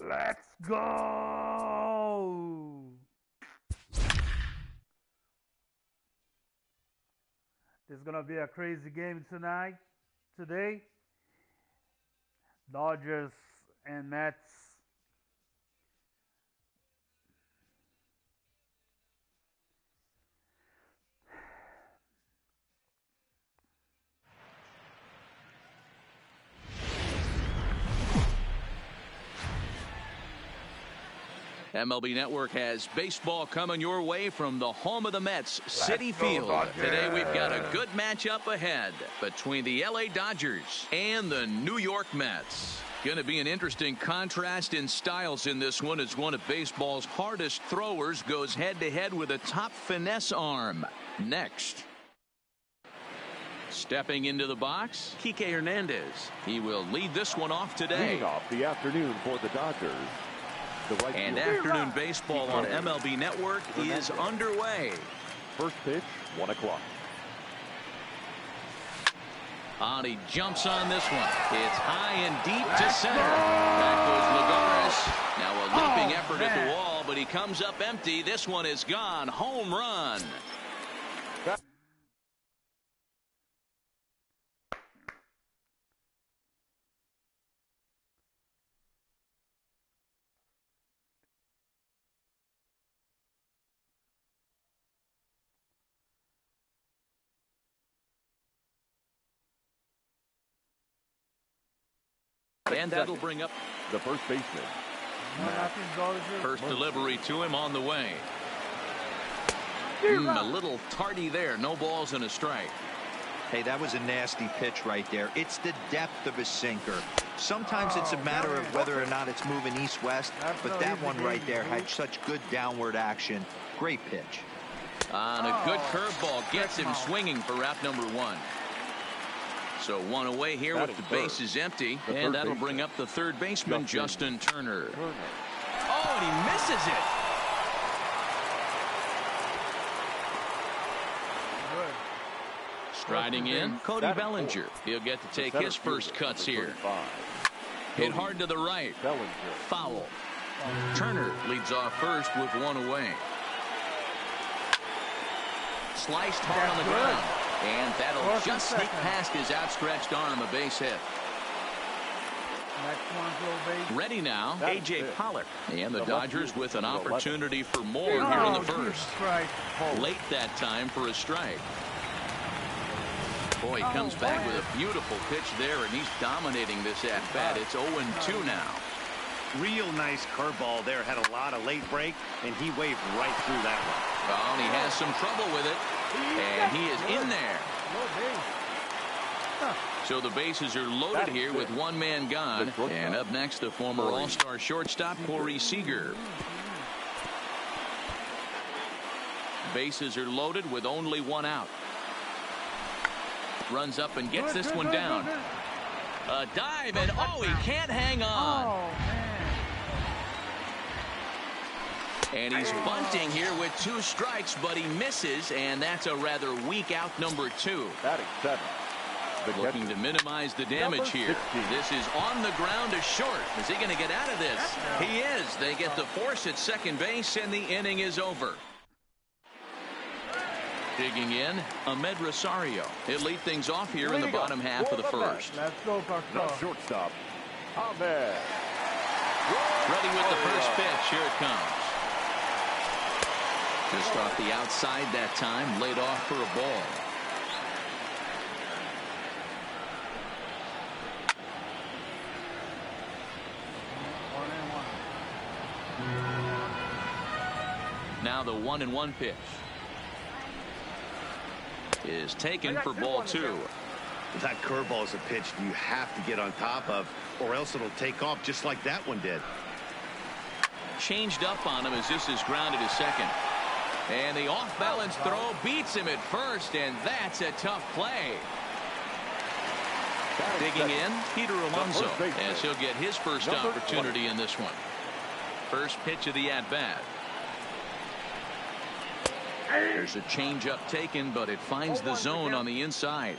Let's go. There's gonna be a crazy game today. Dodgers and Mets. MLB Network has baseball coming your way from the home of the Mets, Citi Field. Today we've got a good matchup ahead between the LA Dodgers and the New York Mets. Going to be an interesting contrast in styles in this one as one of baseball's hardest throwers goes head-to-head with a top finesse arm. Next. Stepping into the box, Kike Hernandez. He will lead this one off today. Leading off the afternoon for the Dodgers. And afternoon baseball on MLB Network is underway. First pitch, 1 o'clock. And he jumps on this one. It's high and deep to center. Back goes Lagares. Now a leaping effort at the wall, but he comes up empty. This one is gone. Home run. And that'll bring up the first baseman. First delivery to him on the way. A little tardy there. No balls and a strike. Hey, that was a nasty pitch right there. It's the depth of his sinker. Sometimes it's a matter of whether or not it's moving east-west, but that one right there had such good downward action. Great pitch. And a good curveball gets him swinging for wrap number 1. So one away here with the bases empty, and that'll bring up the third baseman, Justin Turner. Oh, and he misses it. Striding in, Cody Bellinger. He'll get to take his first cuts here. Hit hard to the right. Foul. Turner leads off first with one away. Sliced hard on the ground. And that'll just sneak past his outstretched arm, a base hit. Ready now, A.J. Pollock. And the Dodgers with an opportunity for more here in the first. Late that time for a strike. Boy, he comes back with a beautiful pitch there, and he's dominating this at-bat. It's 0-2 now. Real nice curveball there. Had a lot of late break, and he waved right through that one. Oh, and he has some trouble with it. And he is in there. So the bases are loaded here with one man gone. And up next, the former All-Star shortstop, Corey Seager. Bases are loaded with only one out. Runs up and gets this one down. A dive, and oh, he can't hang on. And he's bunting here with 2 strikes, but he misses, and that's a rather weak out number 2. Batting 7. Looking to minimize the damage here. This is on the ground to short. Is he going to get out of this? He is. They get the force at second base, and the inning is over. Digging in, Ahmed Rosario. He'll lead things off here in the bottom half of the first. Let's go, Now shortstop, Ahmed. Ready with the first pitch. Here it comes. Just off the outside that time, laid off for a ball. Now the 1-1 pitch is taken for ball 2. That curveball is a pitch you have to get on top of, or else it'll take off just like that one did. Changed up on him as this is grounded to second. And the off-balance throw beats him at first, and that's a tough play. Digging in, Peter Alonso, as he'll get his first opportunity in this one. First pitch of the at-bat. There's a changeup taken, but it finds the zone on the inside.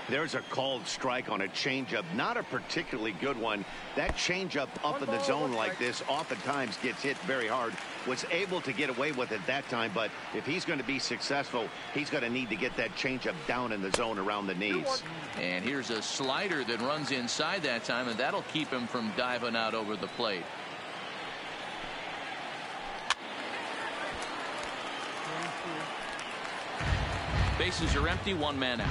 There's a called strike on a changeup, not a particularly good one. That changeup up in the zone like this oftentimes gets hit very hard. Was able to get away with it that time, but if he's going to be successful, he's going to need to get that changeup down in the zone around the knees. And here's a slider that runs inside that time, and that'll keep him from diving out over the plate. Bases are empty, one man out.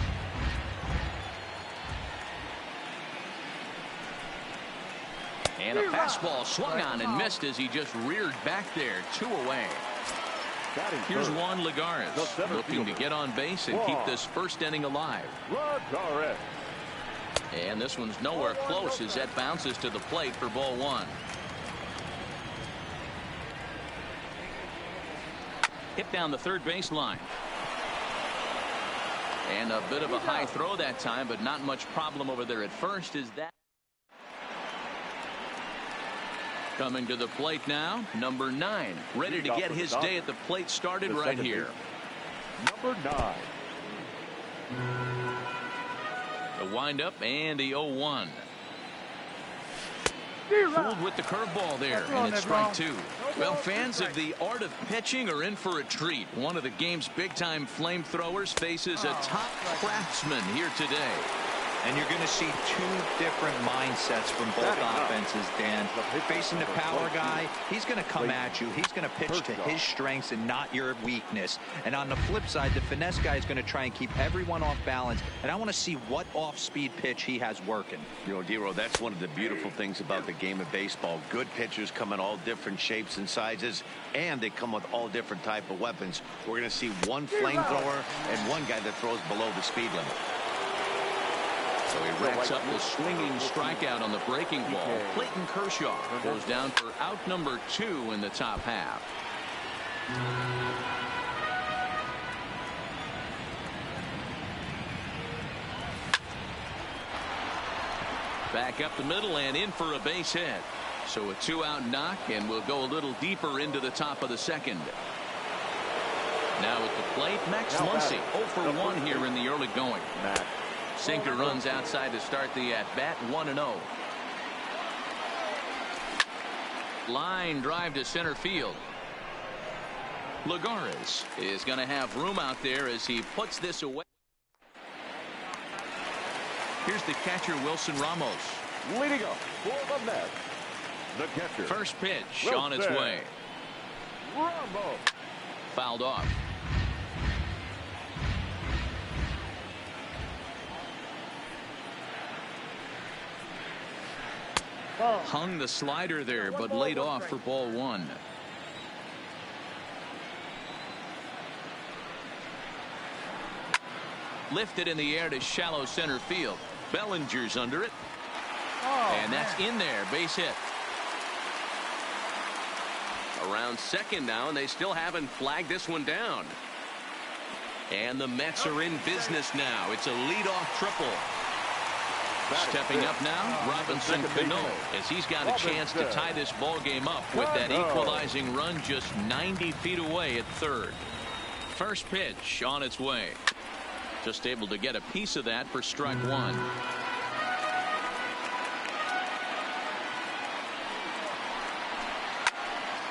And a fastball swung on and missed as he just reared back there. 2 away. Here's Juan Lagares looking to get on base and keep this first inning alive. And this one's nowhere close as that bounces to the plate for ball 1. Hit down the third base line. And a bit of a high throw that time, but not much problem over there at first. Is that coming to the plate now, number 9, ready to get his day at the plate started right here. Number 9. The windup and the 0-1. Fooled with the curveball there, and it's strike 2. Well, fans of the art of pitching are in for a treat. One of the game's big-time flamethrowers faces a top craftsman here today. And you're going to see 2 different mindsets from both offenses, Dan. Facing the power guy, he's going to come at you. He's going to pitch to his strengths and not your weakness. And on the flip side, the finesse guy is going to try and keep everyone off balance. And I want to see what off-speed pitch he has working. You know, Dero, that's one of the beautiful things about the game of baseball. Good pitchers come in all different shapes and sizes, and they come with all different type of weapons. We're going to see one flamethrower and one guy that throws below the speed limit. So he racks up the swinging strikeout on the breaking ball. Clayton Kershaw goes down for out number 2 in the top half. Back up the middle and in for a base hit. So a 2-out knock, and we'll go a little deeper into the top of the second. Now at the plate, Max Muncy, 0 for 1 here in the early going. Sinker runs outside to start the at-bat, 1-0. Line drive to center field. Lagares is going to have room out there as he puts this away. Here's the catcher, Wilson Ramos. Leading up for the Mets, the catcher. First pitch on its way. Ramos. Fouled off. Hung the slider there, but laid off for ball 1. Lifted in the air to shallow center field. Bellinger's under it. And that's in there. Base hit. Around second now, and they still haven't flagged this one down. And the Mets are in business now. It's a leadoff triple. Stepping up now, Robinson Cano, as he's got a chance to tie this ball game up with that equalizing run just 90 feet away at third. First pitch on its way. Just able to get a piece of that for strike 1.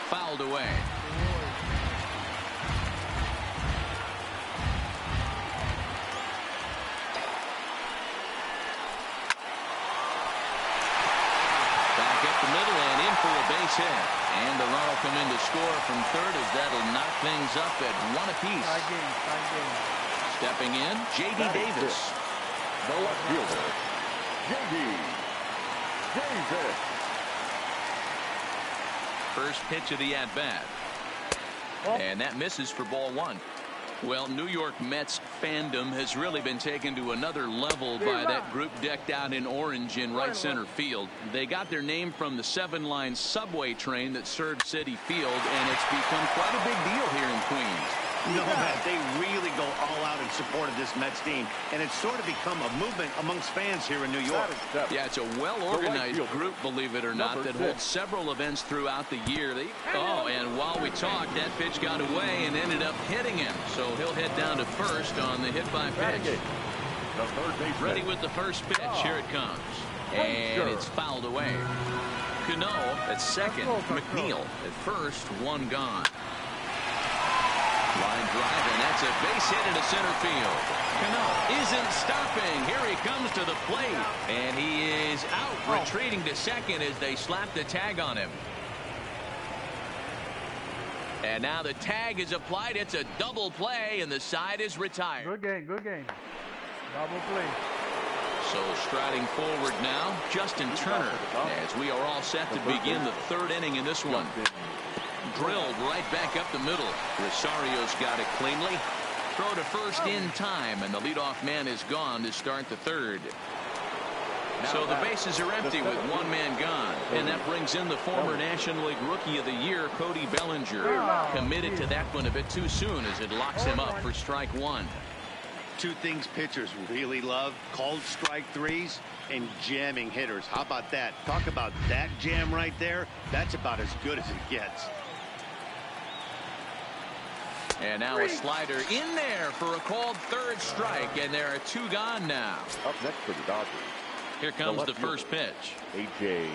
Fouled away. Base hit, and the run will come in to score from third as that'll knock things up at 1 apiece. Stepping in, J.D. Davis. The left fielder, J.D. Davis. First pitch of the at-bat. And that misses for ball 1. Well, New York Mets fandom has really been taken to another level by that group decked out in orange in right center field. They got their name from the 7-line subway train that served Citi Field, and it's become quite a big deal here in Queens. You know that they really go all out in support of this Mets team, and it's sort of become a movement amongst fans here in New York. Yeah, it's a well-organized group, believe it or not, that holds several events throughout the year. And while we talked, that pitch got away and ended up hitting him. So he'll head down to first on the hit by pitch. the third baseman. Ready with the first pitch. Here it comes. And it's fouled away. Cano at second. McNeil at first. One gone. Line drive, and that's a base hit into center field. Cano isn't stopping. Here he comes to the plate. And he is out, retreating to second as they slap the tag on him. And now the tag is applied. It's a double play, and the side is retired. Good game, good game. Double play. So striding forward now, Justin Turner, as we are all set to begin the third inning in this one. Drilled right back up the middle. Rosario's got it cleanly. Throw to first in time, and the leadoff man is gone to start the third. So the bases are empty with one man gone. And that brings in the former National League Rookie of the Year, Cody Bellinger. Committed to that one a bit too soon as it locks him up for strike one. Two things pitchers really love: called strike threes and jamming hitters. How about that? Talk about that jam right there. That's about as good as it gets. And now a slider in there for a called third strike, and there are two gone now. Up next for the Dodgers. Here comes the first pitch. A.J.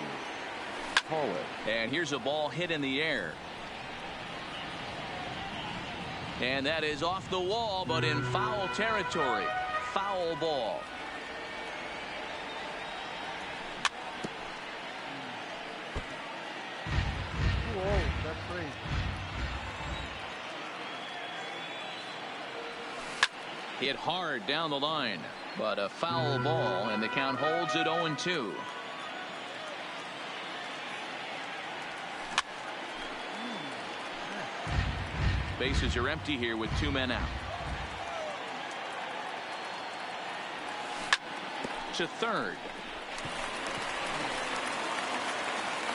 Pollock. And here's a ball hit in the air. And that is off the wall, but in foul territory. Foul ball. Whoa, that's great. Hit hard down the line, but a foul ball, and the count holds at 0-2. Bases are empty here with two men out. To third.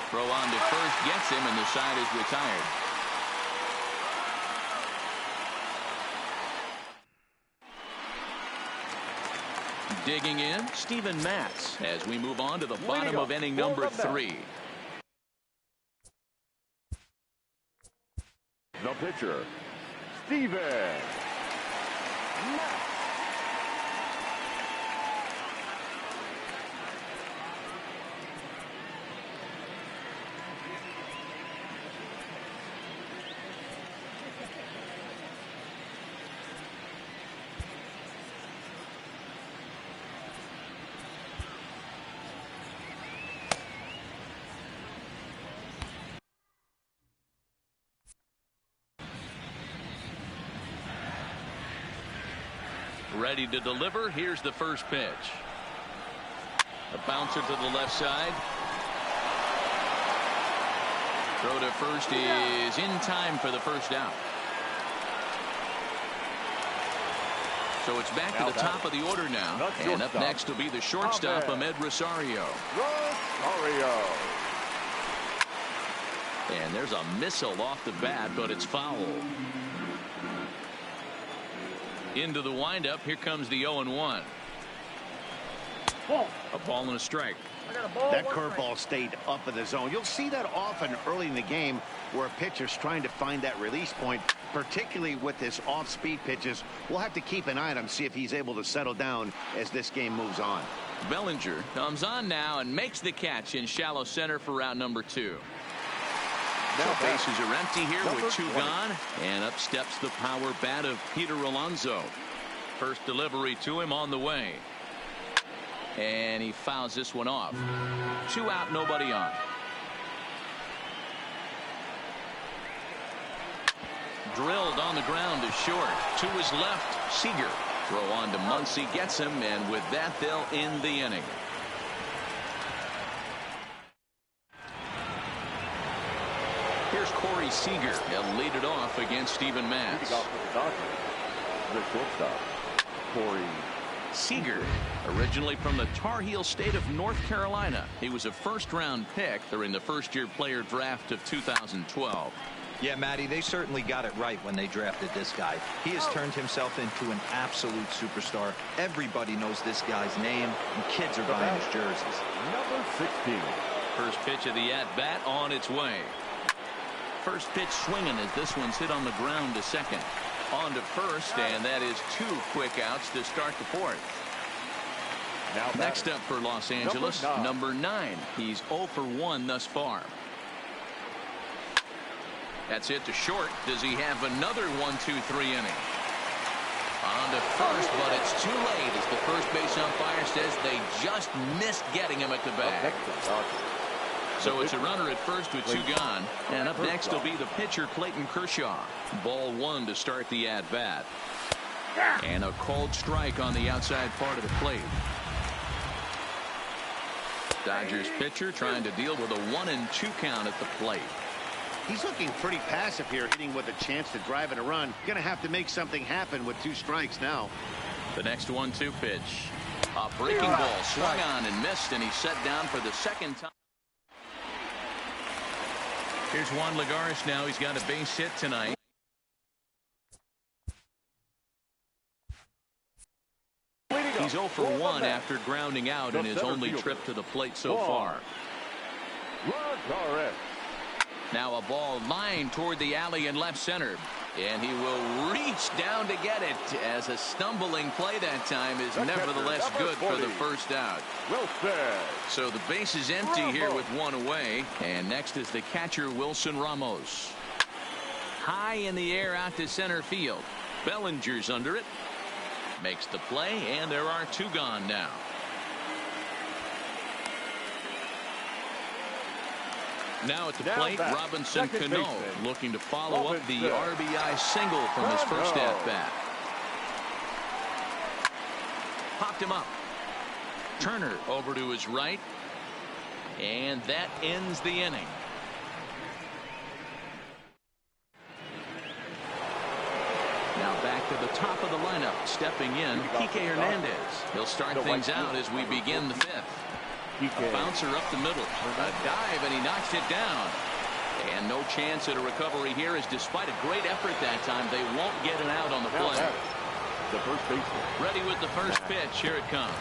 Throw on to first gets him, and the side is retired. Digging in, Steven Matz, as we move on to the bottom of inning number 3. The pitcher, Steven Matz. Ready to deliver. Here's the first pitch. A bouncer to the left side. Throw to first is in time for the first out. So it's back to the top of the order now. And up next will be the shortstop, Ahmed Rosario. And there's a missile off the bat, but it's foul. Into the windup. Here comes the 0-1. A ball and a strike. That curveball stayed up in the zone. You'll see that often early in the game where a pitcher's trying to find that release point, particularly with his off-speed pitches. We'll have to keep an eye on him, see if he's able to settle down as this game moves on. Bellinger comes on now and makes the catch in shallow center for round number 2. Now bases are empty here with 2 gone, and up steps the power bat of Peter Alonso. First delivery to him on the way, and he fouls this one off. 2 out, nobody on. Drilled on the ground to short. To his left, Seager. Throw on to Muncy, gets him, and with that they'll end the inning. Here's Corey Seager. He'll lead it off against Steven Matz. The shortstop, Corey Seager, originally from the Tar Heel state of North Carolina. He was a first-round pick during the first-year player draft of 2012. Yeah, Matty, they certainly got it right when they drafted this guy. He has turned himself into an absolute superstar. Everybody knows this guy's name, and kids are buying his jerseys. number 16. First pitch of the at-bat on its way. First pitch swinging as this one's hit on the ground to second. On to first, and that is 2 quick outs to start the 4th. Next up for Los Angeles, number 9. He's 0 for 1 thus far. That's it to short. Does he have another 1-2-3 inning? On to first, but it's too late as the first base umpire says they just missed getting him at the bag. So it's a runner at first with 2 gone. And up next will be the pitcher, Clayton Kershaw. Ball 1 to start the at-bat. And a called strike on the outside part of the plate. Dodgers pitcher trying to deal with a 1-2 count at the plate. He's looking pretty passive here, hitting with a chance to drive in a run. Going to have to make something happen with 2 strikes now. The next 1-2 pitch. A breaking ball swung on and missed, and he's set down for the second time. Here's Juan Lagares now. He's got a base hit tonight. He's 0 for 1 after grounding out in his only trip to the plate so far. Now a ball lined toward the alley in left center. And he will reach down to get it, as a stumbling play that time is nevertheless good for the first out. So the base is empty here with 1 away. And next is the catcher, Wilson Ramos. High in the air out to center field. Bellinger's under it. Makes the play, and there are 2 gone now. Now at the plate, Robinson Cano looking to follow up the RBI single from his first at-bat. Popped him up. Turner over to his right. And that ends the inning. Now back to the top of the lineup. Stepping in, Kike Hernandez. He'll start things out as we begin the 5th. A bouncer up the middle. A dive, and he knocks it down. And no chance at a recovery here, as despite a great effort that time, they won't get an out on the play. The first baseman. Ready with the first pitch. Here it comes.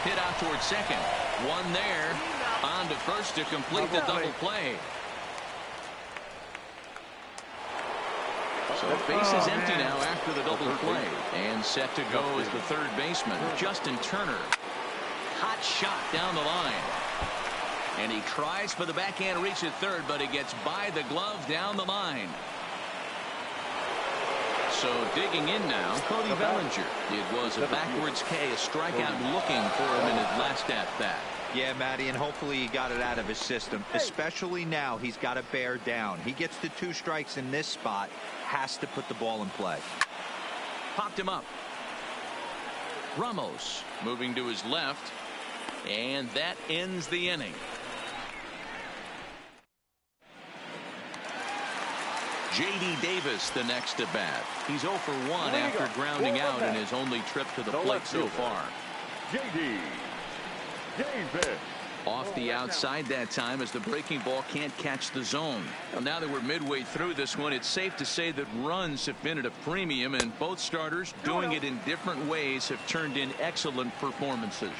Hit out towards second. 1 there. On to first to complete the double play. So the base is empty now after the double play. And set to go is the third baseman, Justin Turner. Hot shot down the line. And he tries for the backhand reach at third, but he gets by the glove down the line. So digging in now, Cody Bellinger. It was a backwards K, a strikeout looking for him in his last at-bat. Yeah, Matty, and hopefully he got it out of his system, especially now he's got to bear down. He gets the 2 strikes in this spot, has to put the ball in play. Popped him up. Ramos moving to his left, and that ends the inning. J.D. Davis the next at bat. He's 0 for 1 after grounding out in his only trip to the plate so far. J.D. Davis. Off the outside that time, as the breaking ball can't catch the zone. Well, now that we're midway through this one, it's safe to say that runs have been at a premium, and both starters, doing it in different ways, have turned in excellent performances.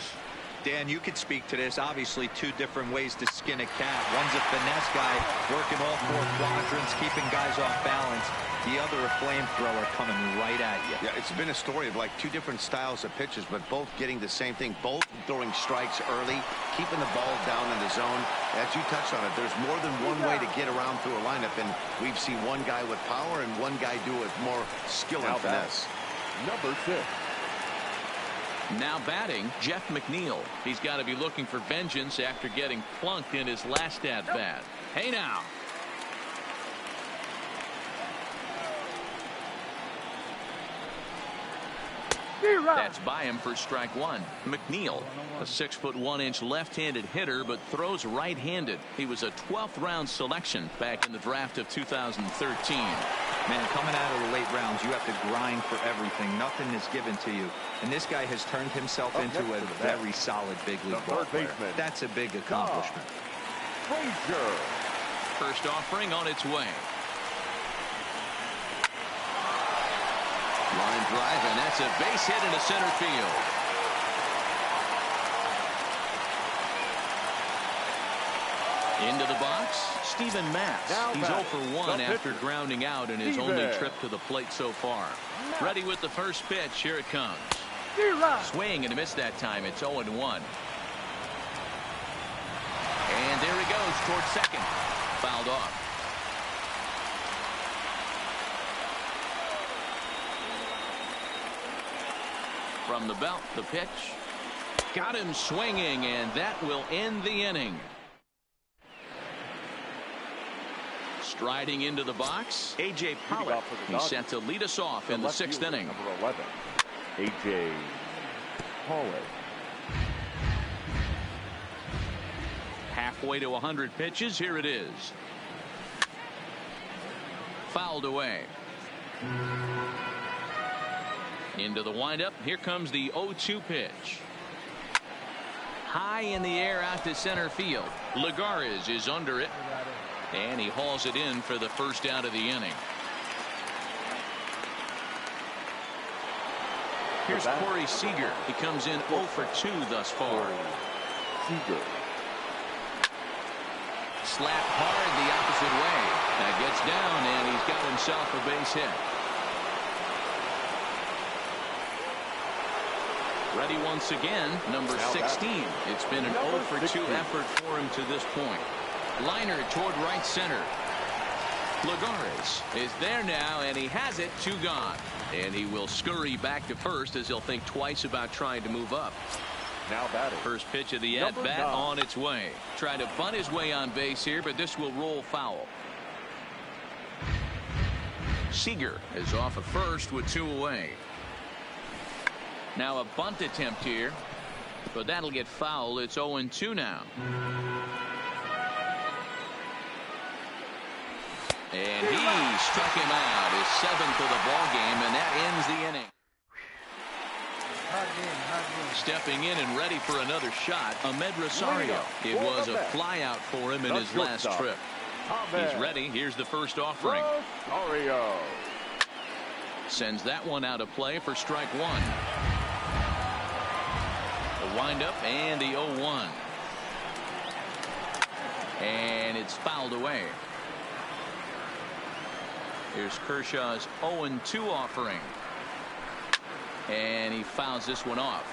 Dan, you could speak to this. Obviously, 2 different ways to skin a cat. One's a finesse guy, working all 4 quadrants, keeping guys off balance. The other, a flamethrower coming right at you. Yeah, it's been a story of like 2 different styles of pitches, but both getting the same thing. Both throwing strikes early, keeping the ball down in the zone. As you touched on it, there's more than one way to get around through a lineup, and we've seen one guy with power and one guy do it with more skill and finesse. Number 6. Now batting, Jeff McNeil. He's got to be looking for vengeance after getting plunked in his last at-bat. Hey now. That's by him for strike 1. McNeil, a 6'1" left-handed hitter, but throws right-handed. He was a 12th round selection back in the draft of 2013. Man, coming out of the late rounds, you have to grind for everything. Nothing is given to you. And this guy has turned himself into a very solid big league ball player. That's a big accomplishment. First offering on its way. Line drive, and that's a base hit into center field. Into the box, Steven Matz. He's 0 for 1 after grounding out in his only trip to the plate so far. Ready with the first pitch. Here it comes. Swing and a miss that time. It's 0-1. And there he goes towards second. Fouled off. From the belt, the pitch. Got him swinging, and that will end the inning. Striding into the box, A.J. Pollock. He's set to lead us off in the 6th inning. Number 11, A.J. Pollock. Halfway to 100 pitches. Here it is. Fouled away. Into the windup. Here comes the 0-2 pitch. High in the air out to center field. Lagares is under it. And he hauls it in for the first out of the inning. Here's Corey Seager. He comes in 0 for 2 thus far. Seager. Slap hard the opposite way. That gets down, and he's got himself a base hit. Ready once again, number 16. It's been an 0 for 2 effort for him to this point. Liner toward right center. Lagares is there now, and he has it. 2 gone. And he will scurry back to first as he'll think twice about trying to move up. Now batting. First pitch of the at-bat on its way. Trying to bunt his way on base here, but this will roll foul. Seager is off at first with 2 away. Now a bunt attempt here, but that'll get foul. It's 0-2 now. And he struck him out, his 7th of the ball game, and that ends the inning. Hot game. Stepping in and ready for another shot, Ahmed Rosario. It was a flyout for him in his last trip. He's ready. Here's the first offering. Rosario sends that one out of play for strike 1. The windup and the 0-1. And it's fouled away. Here's Kershaw's 0-2 offering. And he fouls this one off.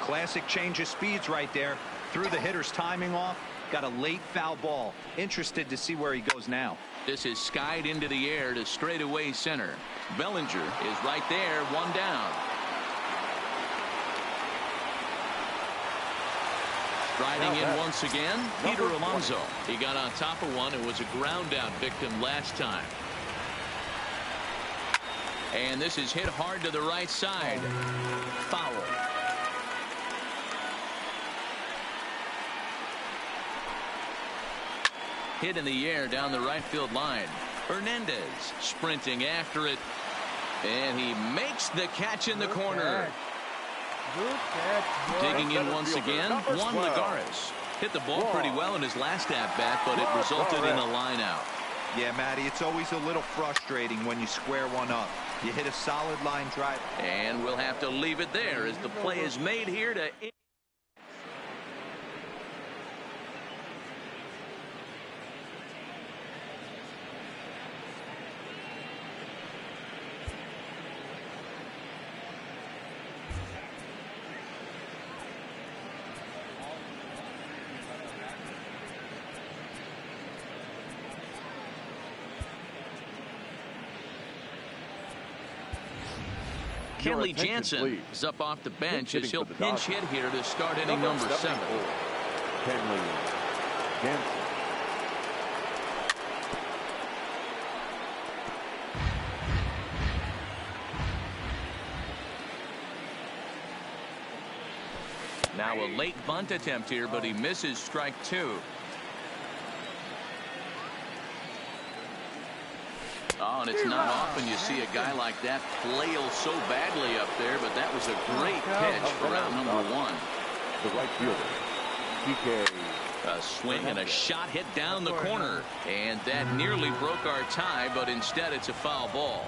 Classic change of speeds right there. Threw the hitter's timing off. Got a late foul ball. Interested to see where he goes now. This is skied into the air to straightaway center. Bellinger is right there, 1 down. Striding in once again, Peter Alonso. He got on top of one and was a ground out victim last time. And this is hit hard to the right side. Foul. Hit in the air down the right field line. Hernandez sprinting after it. And he makes the catch in the corner. Digging in once again, Juan Lagares. Hit the ball pretty well in his last at-bat, but it resulted in a line out. Yeah, Matty, it's always a little frustrating when you square one up. You hit a solid line drive. And we'll have to leave it there as the play is made here to... Kenley Jansen is up off the bench as he'll pinch hit here to start inning number 7. Kenley Jansen. Now a late bunt attempt here, but he misses strike 2. Oh, and it's not often you see a guy like that flail so badly up there, but that was a great pitch for round number 1. The right fielder, PK. A swing and a shot hit down the corner, and that nearly broke our tie, but instead it's a foul ball.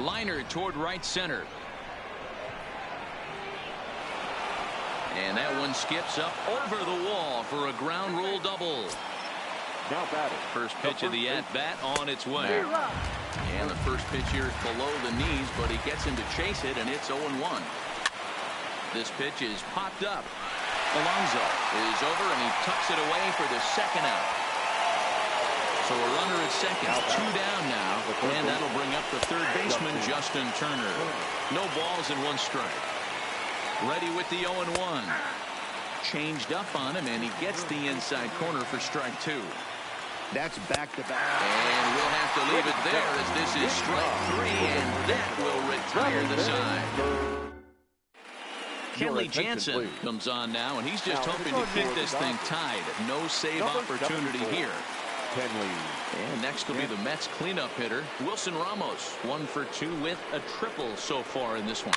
Liner toward right center. And that one skips up over the wall for a ground rule double. Now batting. First pitch of the at-bat on its way. And the first pitch here is below the knees, but he gets him to chase it, and it's 0-1. This pitch is popped up. Alonso is over, and he tucks it away for the second out. So a runner at second, 2 down now, and that'll bring up the third baseman, Justin Turner. No balls and 1 strike. Ready with the 0-1. Changed up on him, and he gets the inside corner for strike 2. That's back-to-back. And we'll have to leave it there as this is strike 3, and that will retire the side. Kenley Jansen comes on now, and he's just hoping to keep this thing tied. No save opportunity here. And next will be the Mets cleanup hitter, Wilson Ramos. 1 for 2 with a triple so far in this one.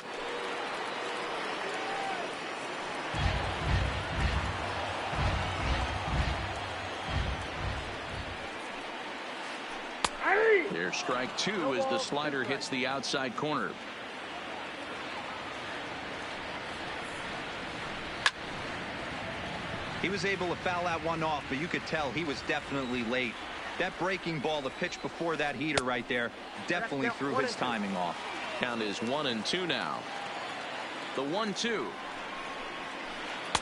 There's strike 2 as the slider hits the outside corner. He was able to foul that one off, but you could tell he was definitely late. That breaking ball, the pitch before that heater right there, definitely threw his timing off. Count is 1-2 now. The 1-2.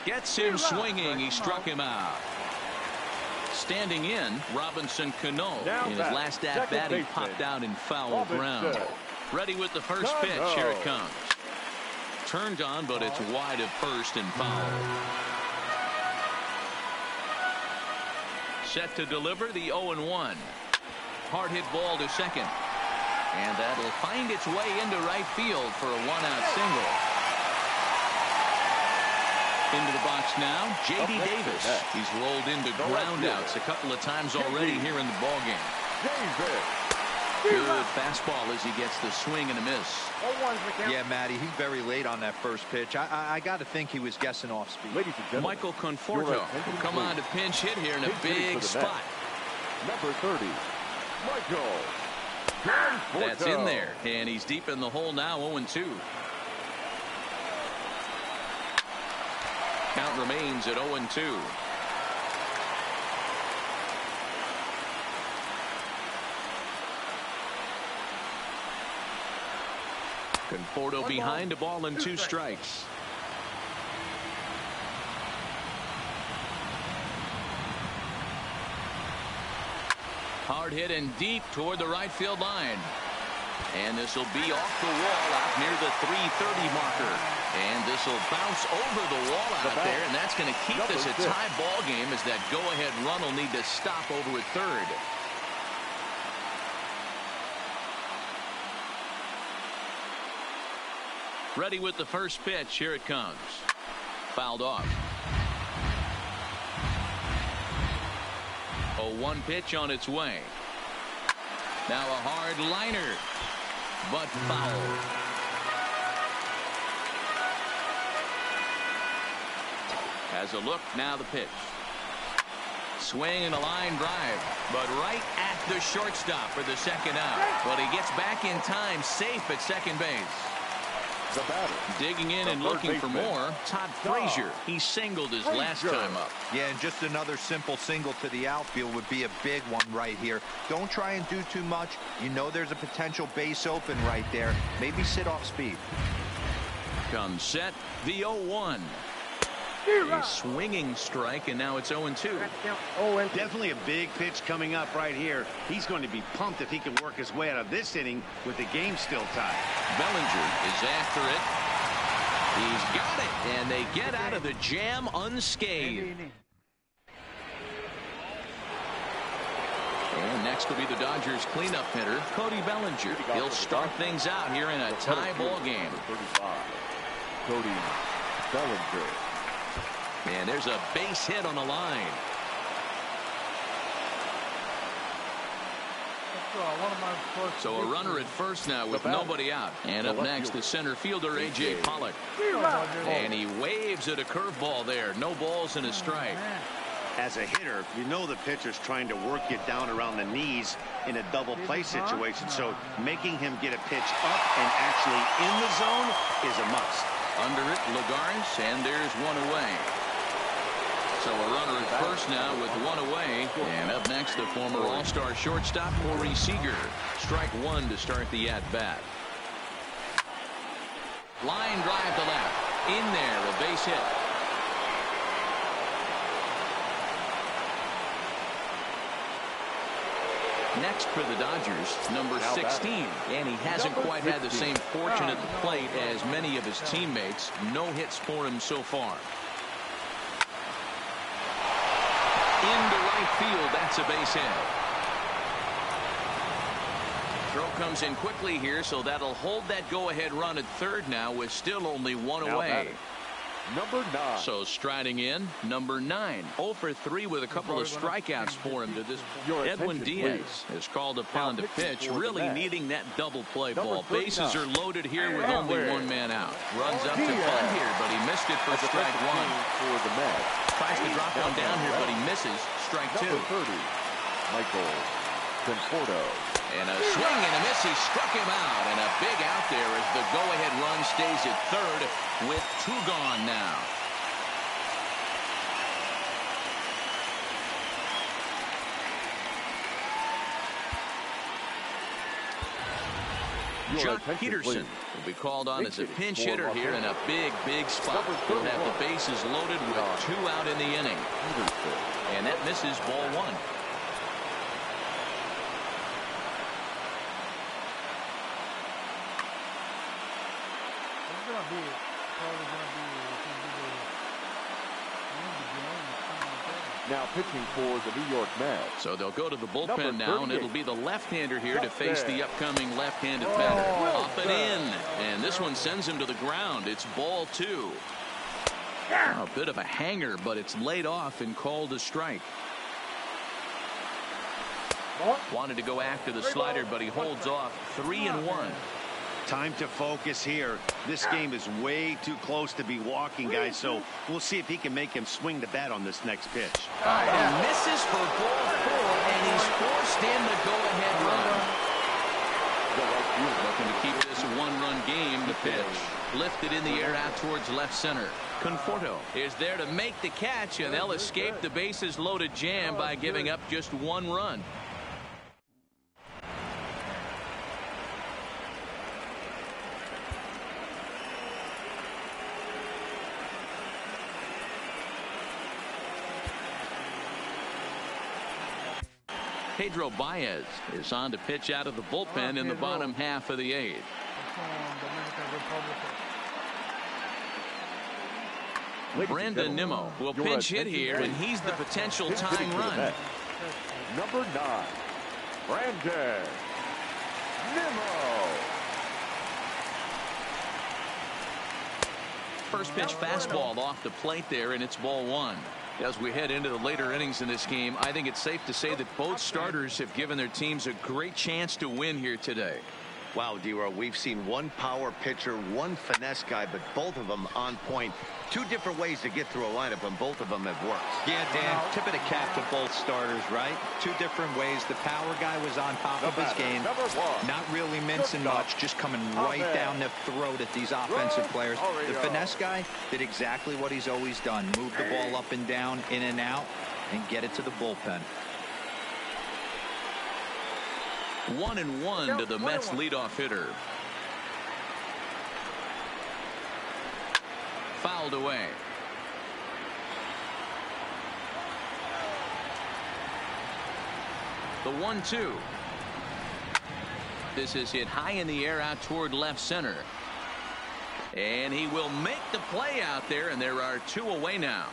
Gets him swinging. He struck him out. Standing in, Robinson Cano. In his last at-bat, he popped out in foul ground. Ready with the first pitch. Here it comes. Turned on, but it's wide of first and foul. Set to deliver the 0-1. Hard hit ball to second. And that'll find its way into right field for a 1-out single. Into the box now, J.D. Davis. He's rolled into groundouts a couple of times already here in the ballgame. Good fastball as he gets the swing and a miss. Yeah, Matty, he's very late on that first pitch. I got to think he was guessing off speed. Michael Conforto will come on to pinch hit here in a big spot. Number 30, Michael Conforto. That's in there, and he's deep in the hole now, 0-2. Count remains at 0-2. Conforto behind, a ball and 2 strikes. Hard hit and deep toward the right field line. And this will be off the wall out near the 330 marker. And this will bounce over the wall out there, and that's going to keep this a tie ball game as that go-ahead run will need to stop over at third. Ready with the first pitch. Here it comes. Fouled off. 0-1 pitch on its way. Now a hard liner, but foul. Has a look, now the pitch. Swing and a line drive, but right at the shortstop for the second out. But he gets back in time, safe at second base. The batter, digging in and looking for more, Todd Frazier. He singled his last time up. Yeah, and just another simple single to the outfield would be a big one right here. Don't try and do too much. You know there's a potential base open right there. Maybe sit off speed. Comes set, the 0-1. A swinging strike, and now it's 0-2. Definitely a big pitch coming up right here. He's going to be pumped if he can work his way out of this inning with the game still tied. Bellinger is after it. He's got it, and they get out of the jam unscathed. And next will be the Dodgers cleanup hitter, Cody Bellinger. He'll start things out here in a tie ball game. Cody Bellinger. And there's a base hit on the line. So a runner at first now with nobody out. And up next, the center fielder, A.J. Pollock. And he waves at a curveball there. No balls and a strike. As a hitter, you know the pitcher's trying to work you down around the knees in a double play situation. So making him get a pitch up and actually in the zone is a must. Under it, Lagarns, and there's one away. So a runner at first now with one away. And up next, the former All-Star shortstop, Corey Seager. Strike one to start the at-bat. Line drive to left. In there, a base hit. Next for the Dodgers, number 16. And he hasn't quite had the same fortune at the plate as many of his teammates. No hits for him so far. Into right field, that's a base hit. Throw comes in quickly here, so that'll hold that go-ahead run at third now with still only one away. Number 9. So striding in, number 9. 0 for 3 with a couple of strikeouts for him to this. Edwin Diaz is called upon to pitch, really needing that double play ball. Bases are loaded here with only one man out. Runs up to bunt here, but he missed it for strike one. Tries to drop one down here, but he misses. Strike two. Number 30, Michael Conforto. And a swing and a miss. He struck him out. And a big out there as the go-ahead run stays at third with 2 gone now. Chuck Peterson will be called on as a pinch hitter here in a big spot. He'll have the bases loaded with 2 out in the inning. And that misses ball 1. Now pitching for the New York Mets. So they'll go to the bullpen now, and it'll be the left-hander here to face the upcoming left-handed batter. Up and in, and this one sends him to the ground. It's ball 2. A bit of a hanger, but it's laid off and called a strike. Wanted to go after the slider, but he holds off. 3-1. Time to focus here. This game is way too close to be walking, guys, so we'll see if he can make him swing the bat on this next pitch. He misses for ball 4, and he's forced in the go-ahead run. Looking to keep this a 1-run game. The pitch lifted in the air out towards left center. Conforto is there to make the catch, and they'll escape the bases loaded jam by giving up just 1 run. Pedro Baez is on to pitch out of the bullpen in the bottom half of the 8th. Brandon Nimmo will pinch hit here, and he's the potential tying run. Number 9, Brandon Nimmo. First pitch fastball off the plate there, and it's ball 1. As we head into the later innings in this game, I think it's safe to say that both starters have given their teams a great chance to win here today. Wow, D-Row, we've seen one power pitcher, one finesse guy, but both of them on point. 2 different ways to get through a lineup, and both of them have worked. Yeah, Dan, tip of the cap to both starters, right? 2 different ways. The power guy was on top of his game. Not really mincing much, just coming right down the throat at these offensive players. The finesse guy did exactly what he's always done. Move the ball up and down, in and out, and get it to the bullpen. 1-1 to the Mets leadoff hitter. Fouled away. The 1-2. This is hit high in the air out toward left center. And he will make the play out there, and there are 2 away now.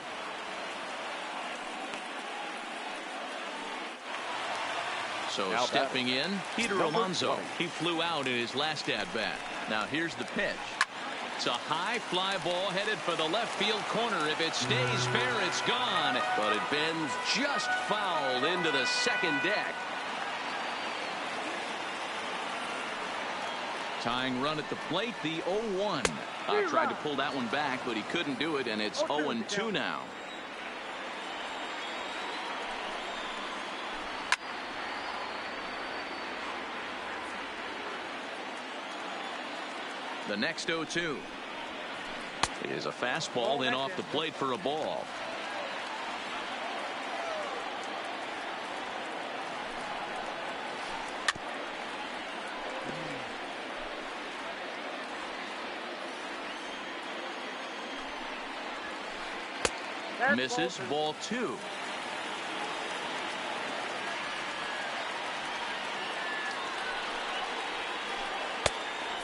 So now stepping in, Peter Alonso. He flew out in his last at-bat. Now here's the pitch. It's a high fly ball headed for the left field corner. If it stays fair, it's gone. But it bends just foul into the second deck. Tying run at the plate, the 0-1. Tried to pull that one back, but he couldn't do it, and it's 0-2 now. The next 0-2 is a fastball in off the plate for a ball. Misses. Ball 2.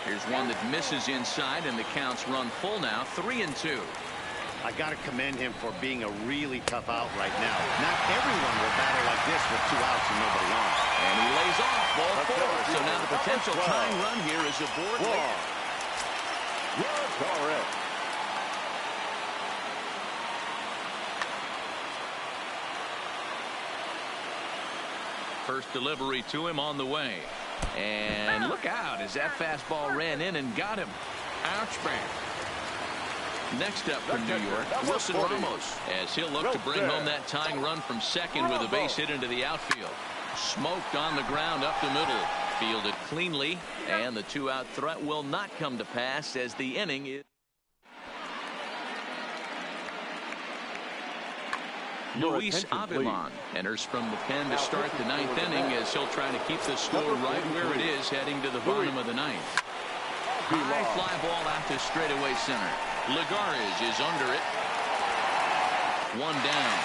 Here's one that misses inside, and the count's run full now. 3-2. I got to commend him for being a really tough out right now. Not everyone will battle like this with 2 outs and nobody on. And he lays off. Ball 4. So now the potential tying run here is aboard. First delivery to him on the way. And look out as that fastball ran in and got him. Ouch, man. Next up from New York, Wilson Ramos, as he'll look to bring home that tying run from second with a base hit into the outfield. Smoked on the ground up the middle. Fielded cleanly, and the 2-out threat will not come to pass as the inning is. Luis Avilan enters from the pen to start the 9th inning as he'll try to keep the score right where it is heading to the bottom of the 9th. High fly ball out to straightaway center. Lagares is under it. 1 down.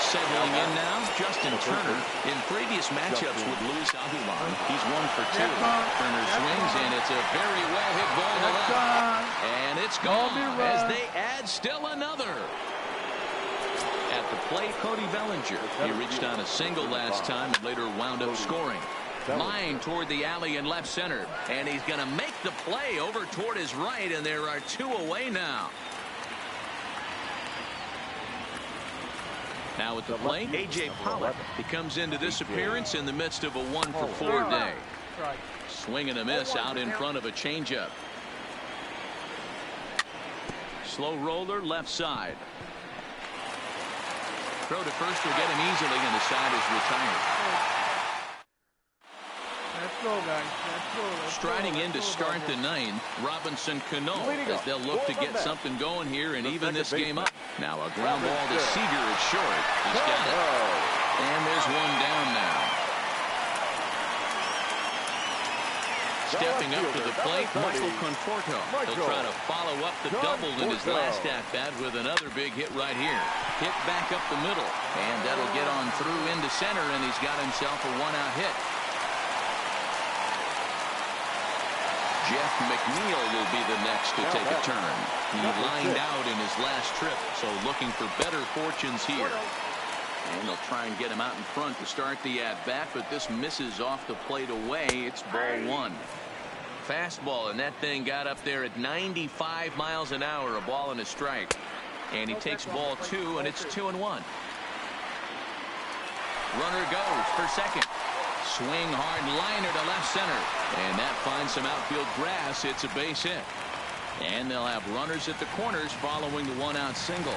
Settling in now, Justin Turner. In previous matchups with Luis Avilan, he's 1 for 2. Turner swings, and it's a very well-hit ball to left. And it's gone as they add still another. At the plate, Cody Bellinger. He reached on a single last time and later wound up scoring. Line toward the alley in left center, and he's going to make the play over toward his right, and there are 2 away now. Now at the plate, A.J. Pollock. He comes into this appearance in the midst of a 1-for-4 day. Swing and a miss out in front of a changeup. Slow roller left side. Throw to first will get him easily, and the side is retired. Let's go, guys. Striding in to start the 9th, Robinson Cano, as they'll look to get something going here and even this game up. Now a ground ball to Seager is short. He's got it. And there's 1 down now. Stepping up to the plate, Michael Conforto. He'll try to follow up the double in his last at-bat with another big hit right here. Hit back up the middle, and that'll get on through into center, and he's got himself a 1-out hit. Jeff McNeil will be the next to take a turn. He lined out in his last trip, so looking for better fortunes here. And they'll try and get him out in front to start the at-bat, but this misses off the plate away. It's ball 1. Fastball, and that thing got up there at 95 miles an hour, a ball and a strike. And he takes ball 2, and it's 2-1. Runner goes for second. Swing hard liner to left center, and that finds some outfield grass. It's a base hit, and they'll have runners at the corners following the 1-out single.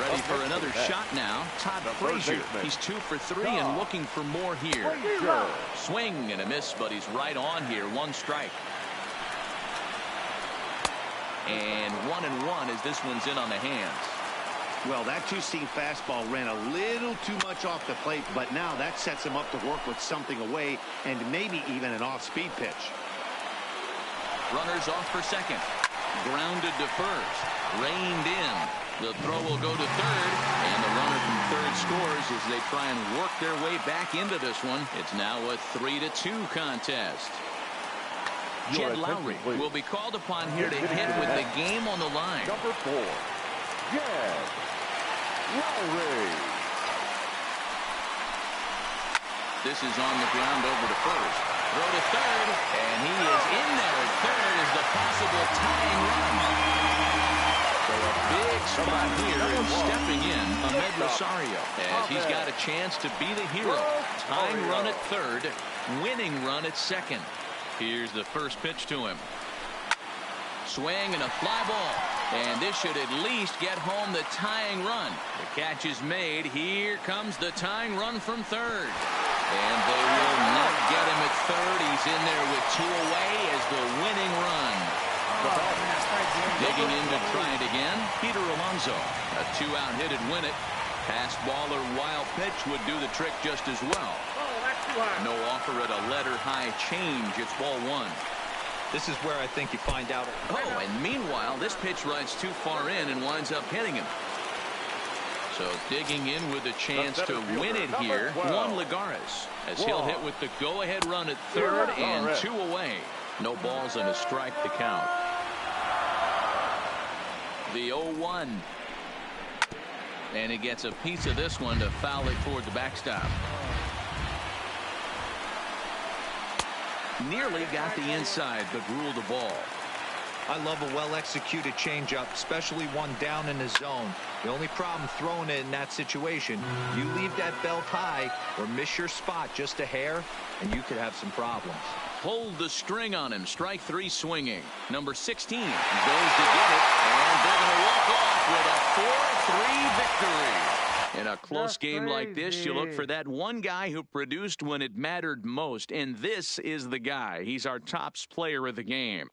Ready for another shot now. Todd Frazier. He's 2 for 3 and looking for more here. Swing and a miss, but he's right on here. 1 strike. And 1-1 as this one's in on the hands. Well, that 2-seam fastball ran a little too much off the plate, but now that sets him up to work with something away and maybe even an off-speed pitch. Runners off for second. Grounded to first. Reined in. The throw will go to third, and the runner from third scores as they try and work their way back into this one. It's now a 3-2 contest. Jed Lowry will be called upon here to hit with the game on the line. Number 4, Jed Lowry. This is on the ground over to first. Throw to third, and he is in there at third as the possible tying run. So a big spot here, and stepping in, Ahmed Rosario, as he's got a chance to be the hero. Tying run at third, winning run at second. Here's the first pitch to him. Swing and a fly ball. And this should at least get home the tying run. The catch is made. Here comes the tying run from third. And they will not get him at third. He's in there with 2 away as the winning run. Digging in to try it again, Peter Alonso. A 2-out hit would win it. Pass ball or wild pitch would do the trick just as well. No offer at a letter high change. It's ball 1. This is where I think you find out. Oh, and meanwhile, this pitch rides too far in and winds up hitting him. So digging in with a chance to win it here, Juan Lagares, as he'll hit with the go-ahead run at third and 2 away. No balls and a strike to count. The 0-1. And he gets a piece of this one to foul it toward the backstop. Nearly got the inside, but ruled the ball. I love a well-executed changeup, especially one down in the zone. The only problem throwing it in that situation, you leave that belt high or miss your spot just a hair, and you could have some problems. Pulled the string on him. Strike 3 swinging. Number 16 goes to get it, and they're going to walk off with a 4-3 victory. In a close game like this, you look for that one guy who produced when it mattered most, and this is the guy. He's our top player of the game.